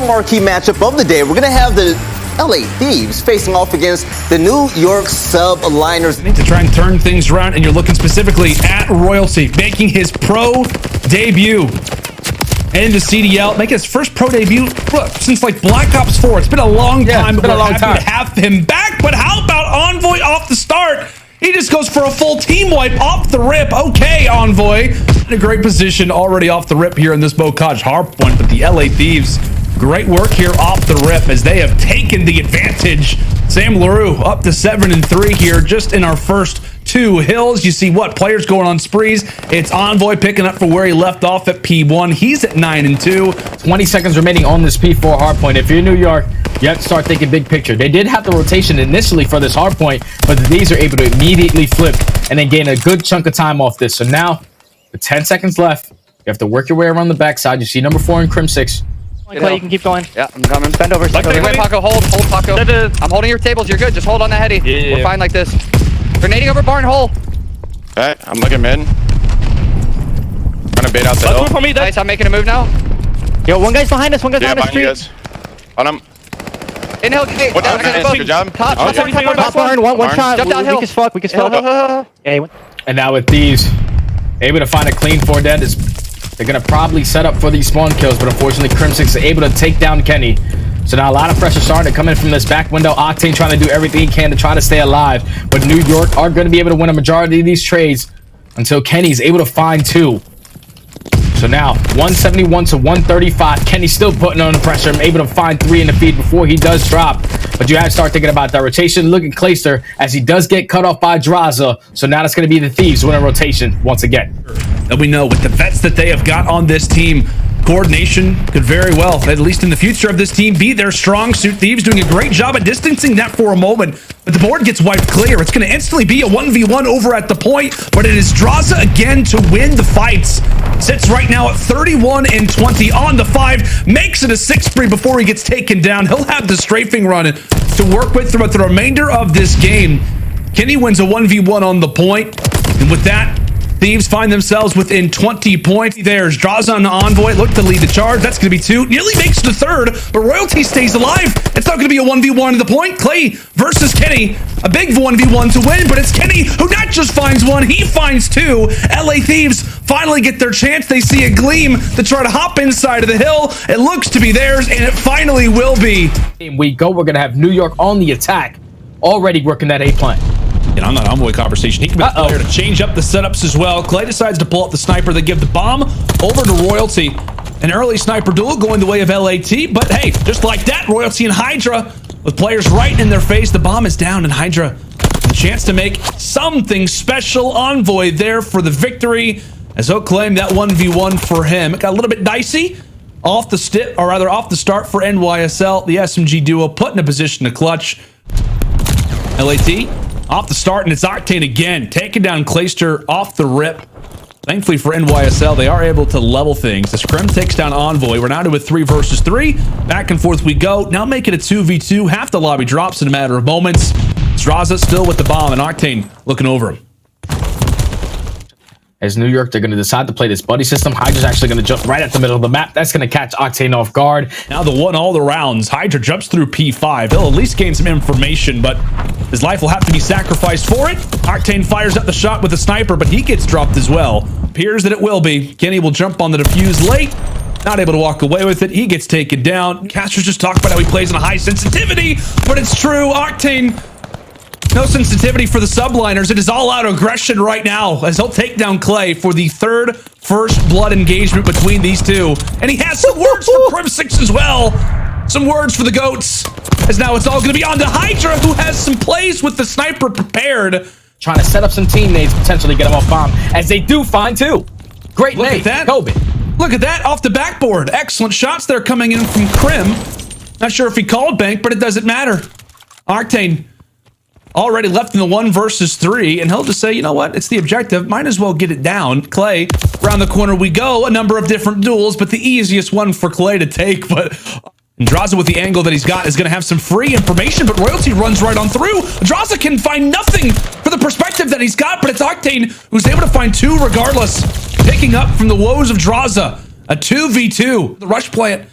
marquee matchup of the day. We're going to have the LA Thieves facing off against the New York Subliners. To try and turn things around, and you're looking specifically at Royalty, making his pro debut into CDL, making his first pro debut since like Black Ops 4. It's been a long time, but we're happy to have him back. But how about Envoy off the start? He just goes for a full team wipe off the rip. Okay, Envoy. In a great position already off the rip here in this Bocage hardpoint, but the LA Thieves, great work here off the rip as they have taken the advantage. Sam LaRue up to 7-3 here just in our first two hills. You see what? Players going on sprees. It's Envoy picking up for where he left off at P1. He's at 9-2. 20 seconds remaining on this P4 hardpoint. If you're New York, you have to start thinking big picture. They did have the rotation initially for this hardpoint, but the D's are able to immediately flip and then gain a good chunk of time off this. So now, with 10 seconds left, you have to work your way around the backside. You see number 4 in Crim 6. Clay, you can keep going. Yeah, I'm coming. Bend over. Wait, Paco, hold, Paco. I'm holding your tables. You're good. Just hold on the heady. Yeah. We're fine like this. Grenading over barn hole. Okay, I'm looking mid. Trying to bait out the hill. For me, Nice, I'm making a move now. Yo, one guy's behind us. One guy's Yeah, behind behind you us. guys. On him. Inhale. Hey, What good job. Top Top one shot. Jump downhill. Weak as fuck. Weak as fuck. Yeah, And now with Thieves able to find a clean 4 dead, they're going to probably set up for these spawn kills, but unfortunately Crim 6 is able to take down Kenny. So now a lot of pressure starting to come in from this back window. Octane trying to do everything he can to try to stay alive, but New York are going to be able to win a majority of these trades until Kenny's able to find 2. So now 171 to 135. Kenny's still putting on the pressure. I'm able to find 3 in the feed before he does drop. But you have to start thinking about that rotation. Look at Clayster as he does get cut off by Draza. So now it's going to be the Thieves winning rotation once again. And we know with the vets that they have got on this team, coordination could very well, at least in the future of this team, be their strong suit. Thieves doing a great job at distancing that for a moment, but the board gets wiped clear. It's going to instantly be a 1v1 over at the point, but it is Draza again to win the fights. Sits right now at 31-20 on the 5, makes it a 6-3 before he gets taken down. He'll have the strafing run to work with throughout the remainder of this game. Kenny wins a 1v1 on the point, and with that, Thieves find themselves within 20 points. There's Draza on the Envoy. Look to lead the charge. That's going to be 2. Nearly makes the 3rd, but Royalty stays alive. It's not going to be a 1v1 to the point. Clay versus Kenny. A big 1v1 to win, but it's Kenny who not just finds 1, he finds 2. LA Thieves finally get their chance. They see a gleam to try to hop inside of the hill. It looks to be theirs, and it finally will be. We go. We're going to have New York on the attack, already working that A plan. And on that Envoy conversation, he can be the player to change up the setups as well. Clay decides to pull up the sniper. They give the bomb over to Royalty. An early sniper duel going the way of LAT, but hey, just like that, Royalty and Hydra with players right in their face. The bomb is down, and Hydra with a chance to make something special. Envoy there for the victory, as he'll claim that 1v1 for him. It got a little bit dicey off the start for NYSL. The SMG duo put in a position to clutch. LAT off the start, and it's Octane again, taking down Clayster off the rip. Thankfully for NYSL, they are able to level things. As Crim takes down Envoy, we're now to a 3 versus 3. Back and forth we go. Now make it a 2v2. Half the lobby drops in a matter of moments. Draza still with the bomb, and Octane looking over him. As New York, they're going to decide to play this buddy system. Hydra's actually going to jump right at the middle of the map. That's going to catch Octane off guard. Now the one all the rounds. Hydra jumps through P5. He'll at least gain some information, but his life will have to be sacrificed for it. Octane fires up the shot with a sniper, but he gets dropped as well. Appears that it will be. Kenny will jump on the defuse late. Not able to walk away with it. He gets taken down. Caster's just talked about how he plays on a high sensitivity, but it's true. Octane, no sensitivity for the Subliners. It is all-out aggression right now as he'll take down Clay for the 3rd first blood engagement between these two. And he has some words for Crim 6 as well. Some words for the GOATs. As now it's all going to be on to Hydra, who has some plays with the sniper prepared. Trying to set up some teammates, potentially get them off bomb, as they do find 2. Great Look nade. at that. Kobe. Look at that off the backboard. Excellent shots there coming in from Crim. Not sure if he called bank, but it doesn't matter. Octane already left in the 1 versus 3, and he'll just say, you know what? It's the objective. Might as well get it down. Clay, around the corner we go. A number of different duels, but the easiest one for Clay to take. But Draza, with the angle that he's got, is going to have some free information, but Royalty runs right on through. Draza can find nothing for the perspective that he's got, but it's Octane who's able to find 2 regardless. Picking up from the woes of Draza. A 2v2. The rush plant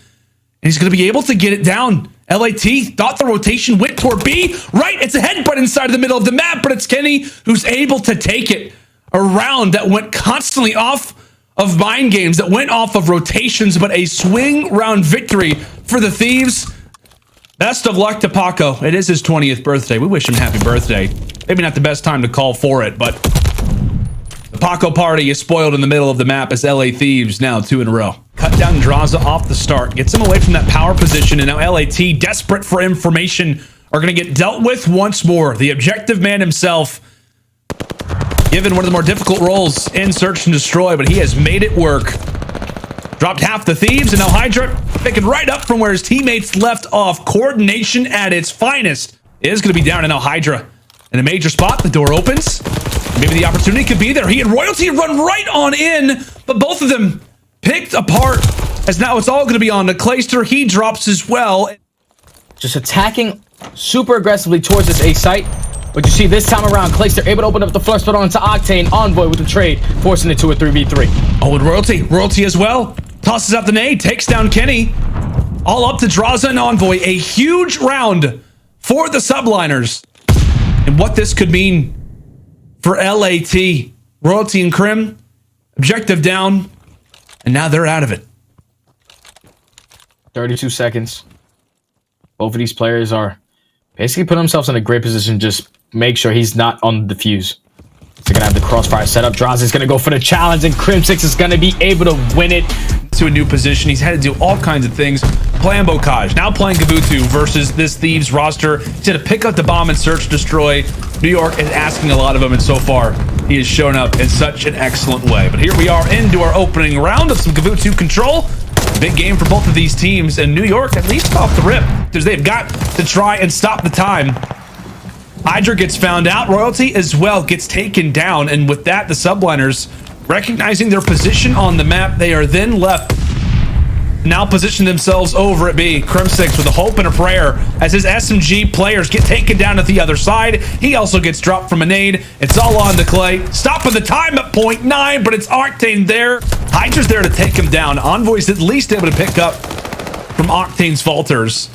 he's going to be able to get it down. LAT thought the rotation went toward B. Right, it's a headbutt inside of the middle of the map, but it's Kenny who's able to take it. A round that went constantly off of mind games, that went off of rotations, but a swing round victory for the Thieves. Best of luck to Paco. It is his 20th birthday. We wish him happy birthday. Maybe not the best time to call for it, but the Paco party is spoiled in the middle of the map as LA Thieves now 2 in a row. Cut down Draza off the start, gets him away from that power position, and now LAT, desperate for information, are going to get dealt with once more. The objective man himself, given one of the more difficult roles in Search and Destroy, but he has made it work. Dropped half the Thieves, and now Hydra picking right up from where his teammates left off. Coordination at its finest is going to be down, and now Hydra in a major spot. The door opens. Maybe the opportunity could be there. He and Royalty run right on in, but both of them picked apart, as now it's all going to be on the Clayster. He drops as well. Just attacking super aggressively towards this A site. But you see this time around, Clayster able to open up the flush spot onto Octane. Envoy with the trade, forcing it to a 3v3. Oh, and Royalty as well. Tosses out the nade, takes down Kenny. All up to Draza and Envoy. A huge round for the Subliners. And what this could mean for LAT. Royalty and Crim, objective down, and now they're out of it. 32 seconds. Both of these players are basically putting themselves in a great position. Just make sure he's not on the defuse. They're going to have the crossfire set up. Draza is going to go for the challenge, and Crim6 is going to be able to win it. To a new position. He's had to do all kinds of things. Playing Bocage, now playing Gavutu versus this Thieves roster. He's had to pick up the bomb and search, destroy. New York is asking a lot of him, and so far, he has shown up in such an excellent way. But here we are into our opening round of some Gavutu control. Big game for both of these teams, and New York, at least off the rip, because they've got to try and stop the time. Hydra gets found out. Royalty as well gets taken down, and with that, the Subliners, recognizing their position on the map, they are then left now position themselves over at B. Crim6 with a hope and a prayer as his SMG players get taken down at the other side. He also gets dropped from a nade. It's all on to Clay. Stopping the time at 0.9, but it's Octane there. Hydra's there to take him down. Envoy's at least able to pick up from Octane's falters.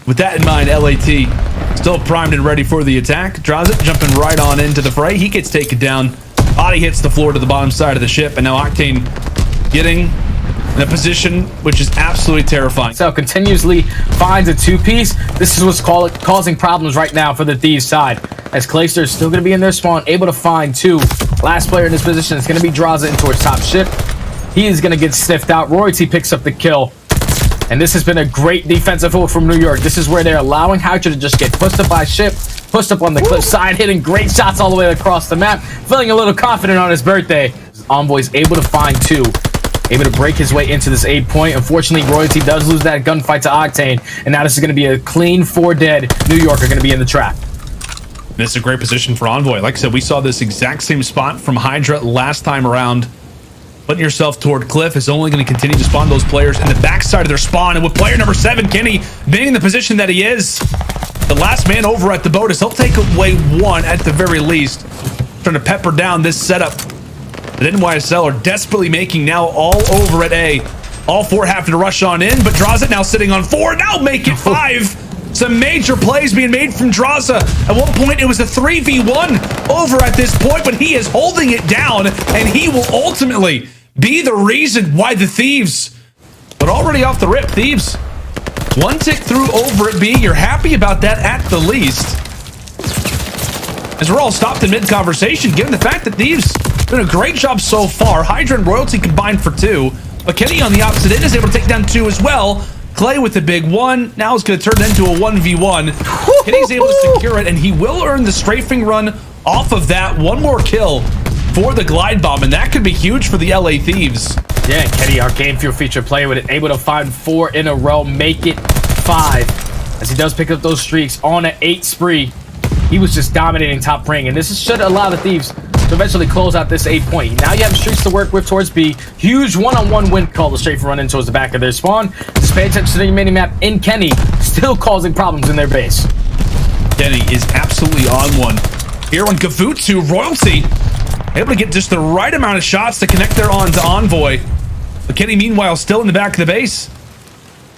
With that in mind, LAT still primed and ready for the attack. Draza jumping right on into the fray. He gets taken down. Body hits the floor to the bottom side of the ship, and now Octane getting in a position which is absolutely terrifying. So continuously finds a two-piece. This is what's causing problems right now for the Thieves side, as Clayster is still going to be in their spawn, able to find two. Last player in this position is going to be Draza in towards top ship. He is going to get sniffed out. Royalty picks up the kill. And this has been a great defensive hold from New York. This is where they're allowing Hydra to just get pushed up by ship, pushed up on the cliff side, hitting great shots all the way across the map, feeling a little confident on his birthday. Envoy's able to find two, able to break his way into this 8 point. Unfortunately, Royalty does lose that gunfight to Octane, and now this is going to be a clean 4 dead. New York are going to be in the trap. This is a great position for Envoy. Like I said, we saw this exact same spot from Hydra last time around. Putting yourself toward Cliff is only going to continue to spawn those players in the backside of their spawn. And with player number 7, Kenny, being in the position that he is, the last man over at the boat, is he'll take away one at the very least. Trying to pepper down this setup. The NYSL are desperately making now all over at A. All 4 have to rush on in, but Draza now sitting on 4. Now make it 5. Some major plays being made from Draza. At one point, it was a 3v1 over at this point, but he is holding it down, and he will ultimately be the reason why the Thieves, but already off the rip, Thieves, 1 tick through over at B. You're happy about that at the least. As we're all stopped in mid-conversation, given the fact that Thieves doing a great job so far. Hydra and Royalty combined for 2, but Kenny on the opposite end is able to take down 2 as well. Clay with the big 1. Now it's going to turn into a 1v1. Kenny's able to secure it, and he will earn the strafing run off of that. 1 more kill for the glide bomb, and that could be huge for the LA Thieves. Yeah, Kenny, our game fuel feature player, with it, able to find 4 in a row, make it 5, as he does pick up those streaks on an 8 spree. He was just dominating top ring, and this should allow the Thieves to eventually close out this 8 point. Now you have streaks to work with towards B. Huge one-on-one win call to strafe run in towards the back of their spawn. Just pay attention to the mini-map in Kenny, still causing problems in their base. Kenny is absolutely on one. Here on Gavutu, Royalty able to get just the right amount of shots to connect their on to Envoy. But Kenny, meanwhile, still in the back of the base.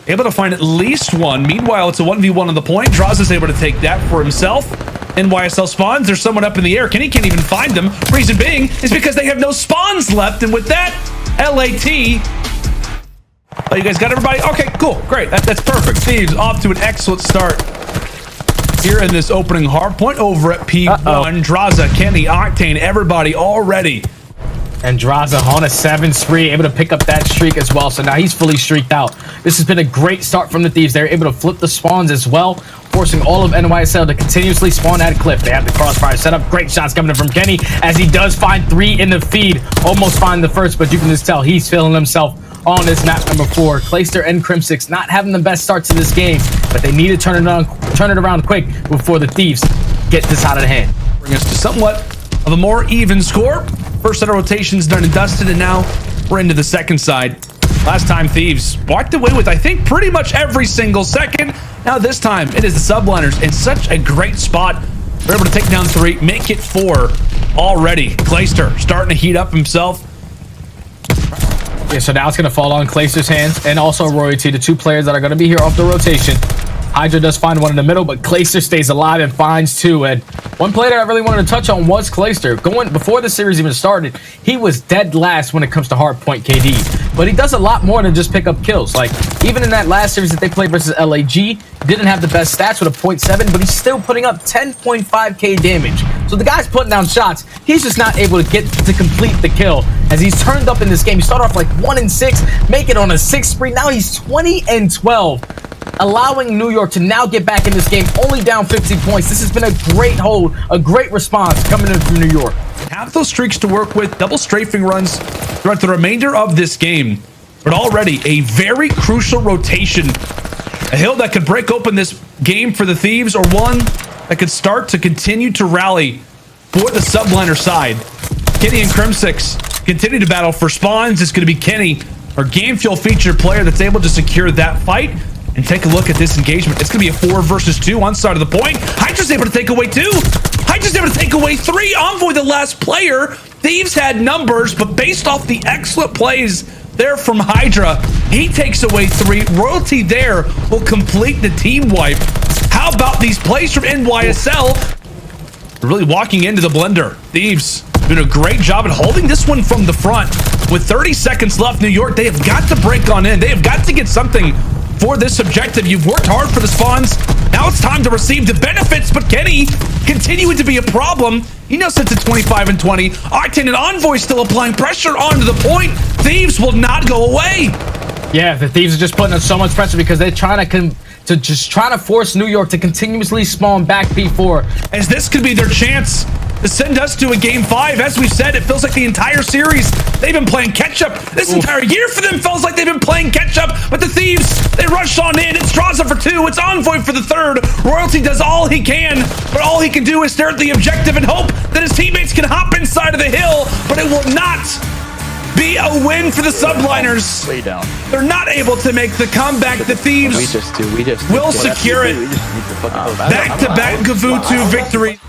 Able to find at least one. Meanwhile, it's a 1v1 on the point. Draws is able to take that for himself. NYSL spawns. There's someone up in the air. Kenny can't even find them. Reason being is because they have no spawns left. And with that, LAT. Oh, you guys got everybody? Okay, cool. Great. That's perfect. Thieves off to an excellent start here in this opening hard point over at P1. Draza, Kenny, Octane, everybody already. And Draza on a 7 spree, able to pick up that streak as well. So now he's fully streaked out. This has been a great start from the Thieves. They're able to flip the spawns as well, forcing all of NYSL to continuously spawn at Cliff. They have the crossfire set up. Great shots coming in from Kenny as he does find 3 in the feed. Almost find the first, but you can just tell he's feeling himself on this map number 4. Clayster and Crimsix not having the best start to this game, but they need to turn it around quick before the Thieves get this out of the hand. Bring us to somewhat of a more even score. First set of rotations done and dusted, and now we're into the second side. Last time Thieves walked away with, I think, pretty much every single second. Now this time it is the Subliners in such a great spot. They're able to take down 3, make it 4 already. Clayster starting to heat up himself. Yeah, so now it's going to fall on Clayster's hands and also Royalty, the 2 players that are going to be here off the rotation. Hydra does find one in the middle, but Clayster stays alive and finds 2. And one player that I really wanted to touch on was Clayster. Going before the series even started, he was dead last when it comes to hardpoint KD. But he does a lot more than just pick up kills. Like, even in that last series that they played versus LAG, didn't have the best stats with a 0.7, but he's still putting up 10.5k damage. So the guy's putting down shots. He's just not able to get to complete the kill. As he's turned up in this game, he started off like 1-6, make it on a 6 spree. Now he's 20-12. Allowing New York to now get back in this game, only down 15 points. This has been a great hold, a great response coming in from New York. Have those streaks to work with, double strafing runs throughout the remainder of this game. But already a very crucial rotation. A hill that could break open this game for the Thieves, or one that could start to continue to rally for the Subliner side. Kenny and Crimsix continue to battle for spawns. It's going to be Kenny, our game fuel featured player, that's able to secure that fight. And take a look at this engagement. It's going to be a 4 versus 2 on side of the point. Hydra's able to take away 2. Hydra's able to take away 3. Envoy, the last player. Thieves had numbers, but based off the excellent plays there from Hydra, he takes away 3. Royalty there will complete the team wipe. How about these plays from NYSL? Really walking into the blender. Thieves doing a great job at holding this one from the front. With 30 seconds left, New York, they have got to break on in. They have got to get something for this objective. You've worked hard for the spawns. Now it's time to receive the benefits, but Kenny continuing to be a problem. He now sits at 25-20. Octane and Envoy still applying pressure onto the point. Thieves will not go away. Yeah, the Thieves are just putting on so much pressure because they're trying to force New York to continuously spawn back P4. As this could be their chance to send us to a game 5. As we've said, it feels like the entire series they've been playing catch-up. This entire year for them feels like they've been playing catch-up. But the Thieves, they rush on in. It's Draza for 2. It's Envoy for the 3rd. Royalty does all he can, but all he can do is stare at the objective and hope that his teammates can hop inside of the hill. But it will not be a win for the Subliners. Way down. They're not able to make the comeback. The Thieves will secure it. Back-to-back Gavutu victory.